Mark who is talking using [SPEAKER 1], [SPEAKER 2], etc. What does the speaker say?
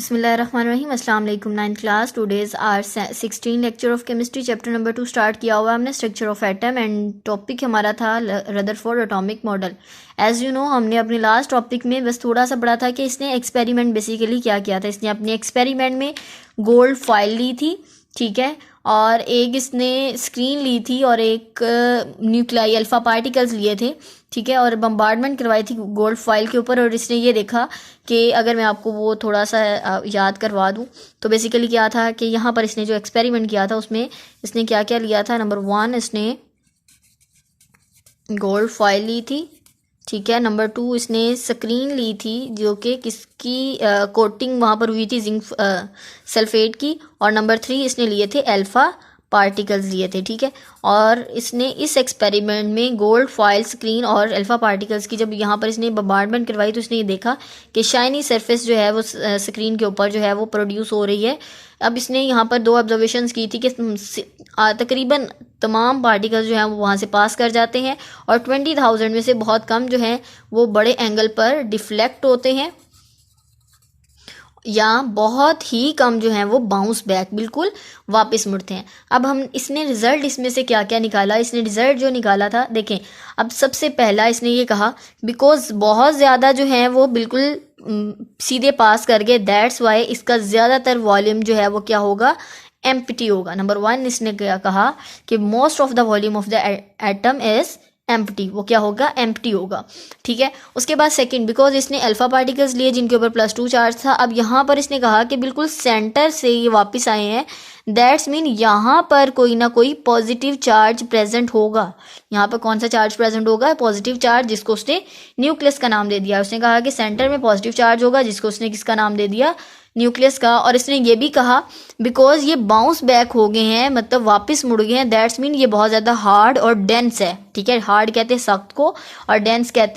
[SPEAKER 1] बिस्मिल्लाहिर्रहमानिर्रहीम अस्सलाम वालेकुम। 9th class today's are 16 lecture of chemistry chapter number 2 start किया हुआ हमने, structure of atom, and topic हमारा था Rutherford atomic model. As you know हमने अपने लास्ट टॉपिक में बस थोड़ा सा पढ़ा था कि इसने एक्सपेरिमेंट बेसिकली क्या किया था। इसने अपने एक्सपेरिमेंट में गोल्ड फॉइल ली थी, ठीक है, और एक इसने स्क्रीन ली थी और एक न्यूक्लियाई अल्फा पार्टिकल्स लिए थे, ठीक है, और बम्बार्डमेंट करवाई थी गोल्ड फॉइल के ऊपर। और इसने ये देखा कि अगर मैं आपको वो थोड़ा सा याद करवा दूं तो बेसिकली क्या था कि यहाँ पर इसने जो एक्सपेरिमेंट किया था उसमें इसने क्या क्या लिया था। नंबर 1 इसने गोल्ड फॉइल ली थी, ठीक है। नंबर 2 इसने स्क्रीन ली थी जो कि किसकी कोटिंग वहाँ पर हुई थी, जिंक सल्फेट की। और नंबर 3 इसने लिए थे अल्फ़ा पार्टिकल्स लिए थे, ठीक है। और इसने इस एक्सपेरिमेंट में गोल्ड फॉइल, स्क्रीन और अल्फ़ा पार्टिकल्स की जब यहाँ पर इसने बम्बार्डमेंट करवाई तो इसने ये देखा कि शाइनी सरफेस जो है वो स्क्रीन के ऊपर जो है वो प्रोड्यूस हो रही है। अब इसने यहाँ पर 2 ऑब्जर्वेशंस की थी कि तकरीबन तमाम पार्टिकल्स जो हैं वो वहाँ से पास कर जाते हैं और 20,000 में से बहुत कम जो हैं वो बड़े एंगल पर डिफ्लेक्ट होते हैं या बहुत ही कम जो हैं वो बाउंस बैक बिल्कुल वापस मुड़ते हैं। अब हम इसने रिज़ल्ट इसमें से क्या क्या निकाला, इसने रिज़ल्ट जो निकाला था देखें। अब सबसे पहला इसने ये कहा बिकॉज बहुत ज़्यादा जो हैं वो बिल्कुल सीधे पास कर गए, दैट्स वाई इसका ज़्यादातर वॉल्यूम जो है वो क्या होगा, एम्प्टी होगा। नंबर 1 इसने क्या कहा कि most of the volume of the atom is empty, वो क्या होगा, एम्प्टी होगा, ठीक है। उसके बाद सेकंड, बिकॉज इसने अल्फा पार्टिकल्स लिए जिनके ऊपर +2 चार्ज था। अब यहाँ पर इसने कहा कि बिल्कुल सेंटर से ये वापस आए हैं, दैट्स मीन यहाँ पर कोई ना कोई पॉजिटिव चार्ज प्रेजेंट होगा। यहाँ पर कौन सा चार्ज प्रेजेंट होगा, पॉजिटिव चार्ज, जिसको उसने न्यूक्लियस का नाम दे दिया। उसने कहा कि सेंटर में पॉजिटिव चार्ज होगा जिसको उसने किसका नाम दे दिया, न्यूक्लियस का। और इसने ये भी कहा बिकॉज ये बाउंस बैक हो गए हैं, मतलब वापस मुड़ गए हैं, दैट्स मीन ये बहुत ज़्यादा हार्ड और डेंस है, ठीक है। हार्ड कहते हैं सख्त को और डेंस कहते हैं